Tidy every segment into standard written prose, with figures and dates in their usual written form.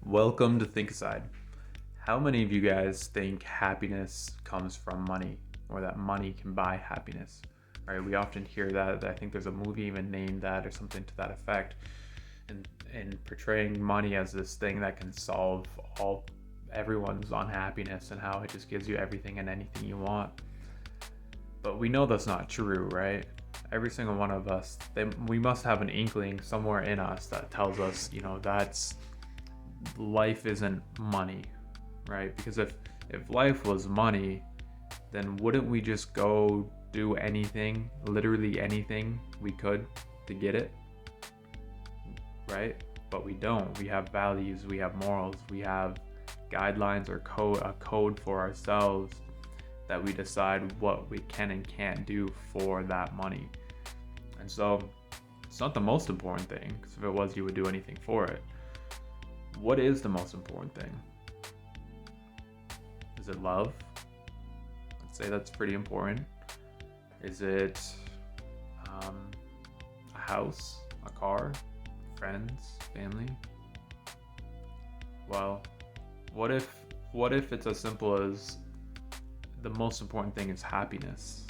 Welcome to Think Aside. How many of you guys think happiness comes from money or that money can buy happiness? Right? We often hear that. I think there's a movie even named that or something to that effect. And portraying money as this thing that can solve all everyone's unhappiness and how it just gives you everything and anything you want. But we know that's not true, right? Every single one of us, we must have an inkling somewhere in us that tells us, that's life isn't money, right? Because if life was money, then wouldn't we just go do anything, literally anything we could to get it, right? But we don't. We have values, we have morals, we have guidelines or a code for ourselves that we decide what we can and can't do for that money. And so it's not the most important thing, because if it was, you would do anything for it. What is the most important thing? Is it love? I'd say that's pretty important. Is it a house, a car, friends, family? Well, what if it's as simple as the most important thing is happiness?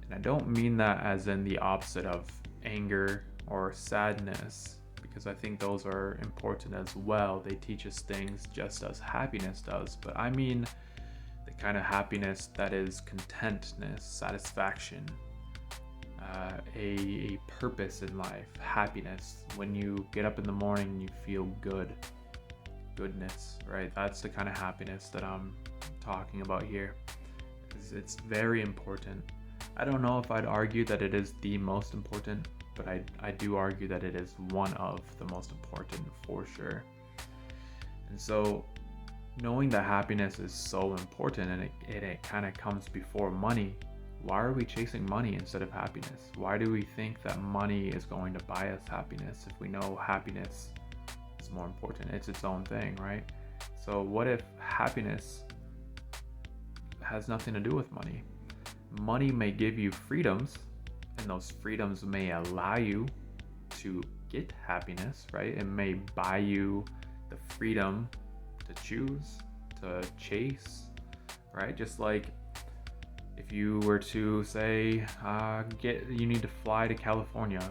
And I don't mean that as in the opposite of anger or sadness, because I think those are important as well. They teach us things just as happiness does. But I mean the kind of happiness that is contentness, satisfaction, a purpose in life, happiness. When you get up in the morning and you feel goodness, right? That's the kind of happiness that I'm talking about here. It's very important. I don't know if I'd argue that it is the most important, but I do argue that it is one of the most important for sure. And so knowing that happiness is so important and it kind of comes before money, why are we chasing money instead of happiness? Why do we think that money is going to buy us happiness if we know happiness is more important? It's its own thing, right? So what if happiness has nothing to do with money? Money may give you freedoms, and those freedoms may allow you to get happiness, right? It may buy you the freedom to choose, to chase, right? Just like if you were to say, you need to fly to California.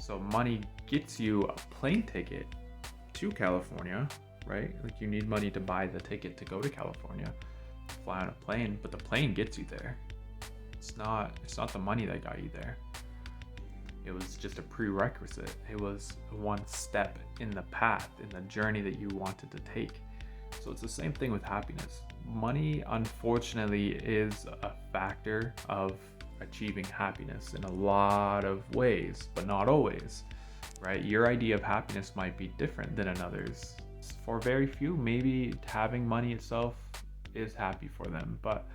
So money gets you a plane ticket to California, right? Like you need money to buy the ticket to go to California, fly on a plane, but the plane gets you there. It's not the money that got you there. It was just a prerequisite. It was one step in the path, in the journey that you wanted to take. So it's the same thing with happiness. Money, unfortunately, is a factor of achieving happiness in a lot of ways, but not always, right? Your idea of happiness might be different than another's. For very few, maybe having money itself is happy for them, but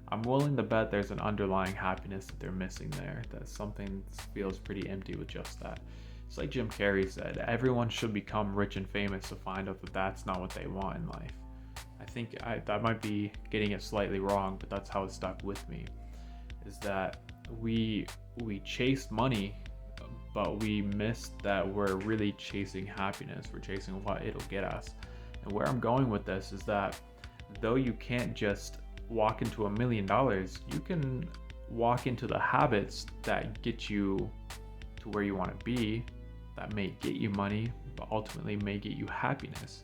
I'm willing to bet there's an underlying happiness that they're missing there, that something feels pretty empty with just that. It's like Jim Carrey said, everyone should become rich and famous to find out that that's not what they want in life. I think that might be getting it slightly wrong, but that's how it stuck with me, is that we chase money, but we missed that we're really chasing happiness. We're chasing what it'll get us. And where I'm going with this is that though you can't just walk into $1 million, you can walk into the habits that get you to where you want to be, that may get you money, but ultimately may get you happiness.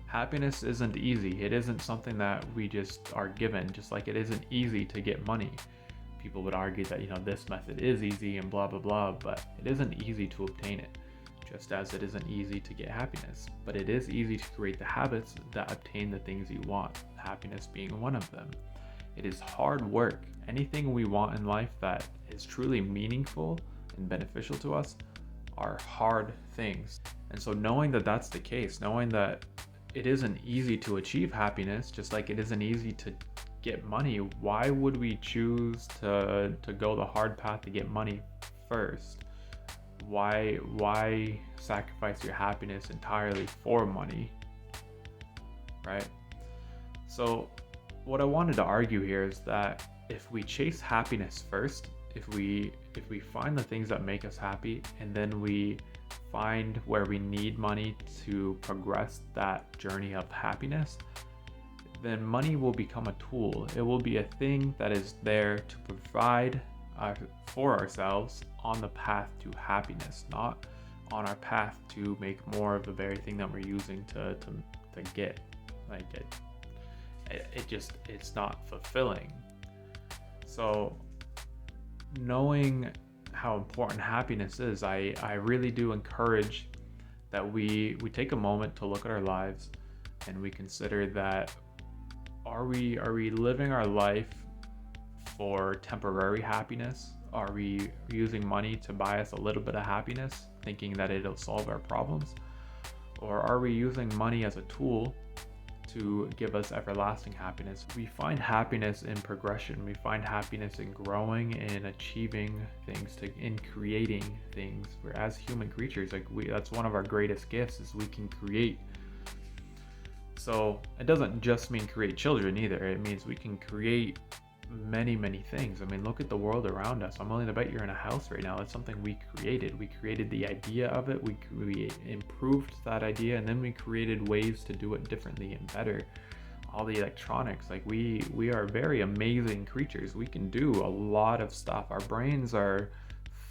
Happiness isn't easy. It isn't something that we just are given, just like it isn't easy to get money. People would argue that, this method is easy and blah, blah, blah, but it isn't easy to obtain it, just as it isn't easy to get happiness. But it is easy to create the habits that obtain the things you want, happiness being one of them. It is hard work. Anything we want in life that is truly meaningful and beneficial to us are hard things. And so knowing that that's the case, knowing that it isn't easy to achieve happiness, just like it isn't easy to get money, why would we choose to go the hard path to get money first? Why sacrifice your happiness entirely for money, right? So what I wanted to argue here is that if we chase happiness first, if we if we find the things that make us happy, and then we find where we need money to progress that journey of happiness, then money will become a tool. It will be a thing that is there to provide for ourselves on the path to happiness, not on our path to make more of the very thing that we're using to get. Like it's not fulfilling. So knowing how important happiness is, I really do encourage that we take a moment to look at our lives and we consider that are we living our life for temporary happiness? Are we using money to buy us a little bit of happiness, thinking that it'll solve our problems? Or are we using money as a tool to give us everlasting happiness? We find happiness in progression. We find happiness in growing, in achieving things, in creating things. We're, as human creatures, that's one of our greatest gifts, is we can create. So it doesn't just mean create children either. It means we can create many things. I mean, look at the world around us. I'm willing to bet you're in a house right now. It's something we created. We created the idea of it. We improved that idea, and then we created ways to do it differently and better. All the electronics, like we are very amazing creatures. We can do a lot of stuff. Our brains are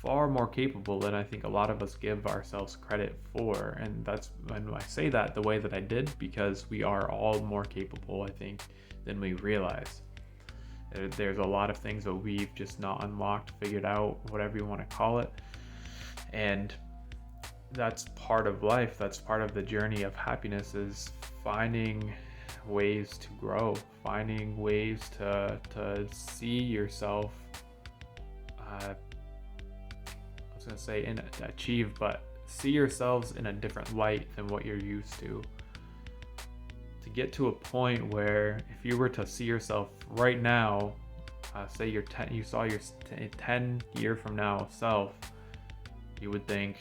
far more capable than I think a lot of us give ourselves credit for. And that's when I say that the way that I did, because we are all more capable, I think, than we realize. There's a lot of things that we've just not unlocked, figured out, whatever you want to call it. And that's part of life. That's part of the journey of happiness, is finding ways to grow, finding ways to see yourself, I was going to say achieve, but see yourselves in a different light than what you're used to get to a point where if you were to see yourself right now, say you saw your 10 year from now self, you would think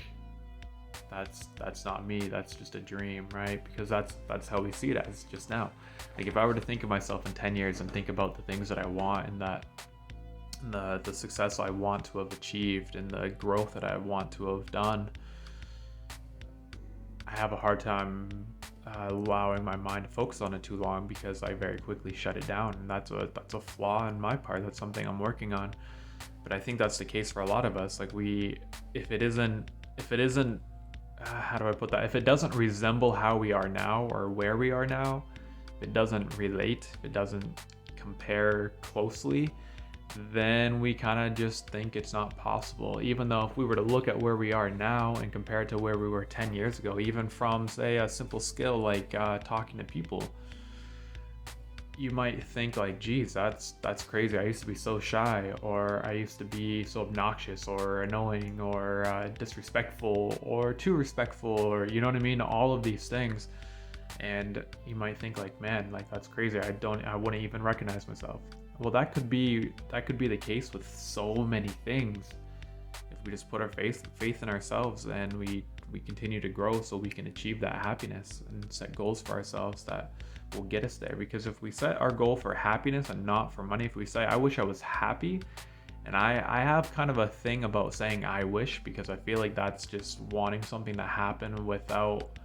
that's not me, that's just a dream, right? Because that's how we see it as just now. Like if I were to think of myself in 10 years and think about the things that I want, and that the success I want to have achieved and the growth that I want to have done, I have a hard time allowing my mind to focus on it too long, because I very quickly shut it down, and that's a flaw in my part. That's something I'm working on. But I think that's the case for a lot of us. Like if it isn't how do I put that? If it doesn't resemble how we are now or where we are now, if it doesn't relate, if it doesn't compare closely, then we kind of just think it's not possible. Even though if we were to look at where we are now and compare it to where we were 10 years ago, even from say a simple skill like talking to people, you might think like, geez, that's crazy. I used to be so shy, or I used to be so obnoxious or annoying or disrespectful or too respectful, or you know what I mean? All of these things. And you might think like, man, like that's crazy. I wouldn't even recognize myself. Well, that could be the case with so many things. If we just put our faith in ourselves and we continue to grow, so we can achieve that happiness and set goals for ourselves that will get us there. Because if we set our goal for happiness and not for money, if we say, I wish I was happy, and I have kind of a thing about saying I wish, because I feel like that's just wanting something to happen without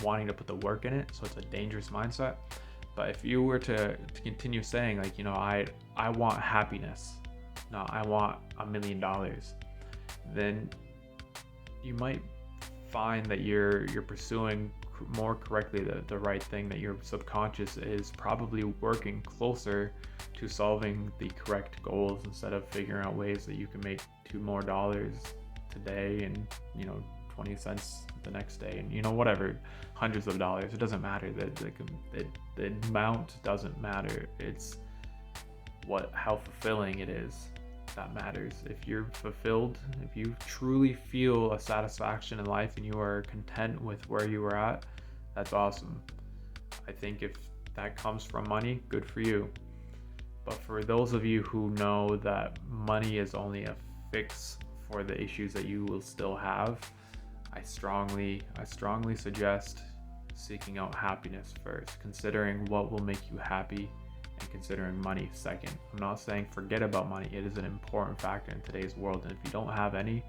wanting to put the work in it. So it's a dangerous mindset. But if you were to continue saying like, you know, I want happiness, no, I want $1 million, then you might find that you're pursuing more correctly the right thing, that your subconscious is probably working closer to solving the correct goals, instead of figuring out ways that you can make $2 more today and 20 cents the next day, and whatever, hundreds of dollars. It doesn't matter. The amount doesn't matter. It's how fulfilling it is that matters. If you're fulfilled, if you truly feel a satisfaction in life and you are content with where you are at, that's awesome. I think if that comes from money, good for you. But for those of you who know that money is only a fix for the issues that you will still have, I strongly suggest seeking out happiness first, considering what will make you happy, and considering money second. I'm not saying forget about money. It is an important factor in today's world, and if you don't have any,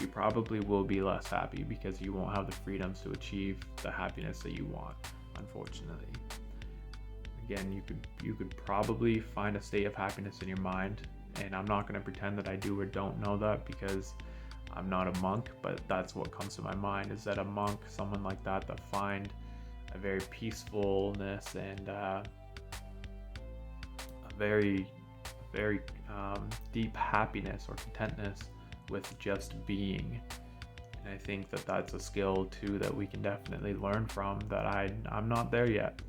you probably will be less happy because you won't have the freedoms to achieve the happiness that you want, unfortunately. Again, you could probably find a state of happiness in your mind, and I'm not going to pretend that I do or don't know that because I'm not a monk, but that's what comes to my mind, is that a monk, someone like that find a very peacefulness and a very deep happiness or contentness with just being. And I think that that's a skill too that we can definitely learn from, that I'm not there yet.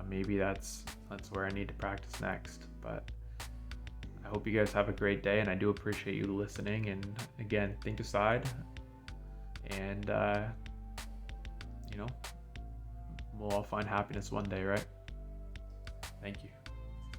Maybe that's where I need to practice next. But I hope you guys have a great day, and I do appreciate you listening. And again, think aside, and we'll all find happiness one day, right? Thank you.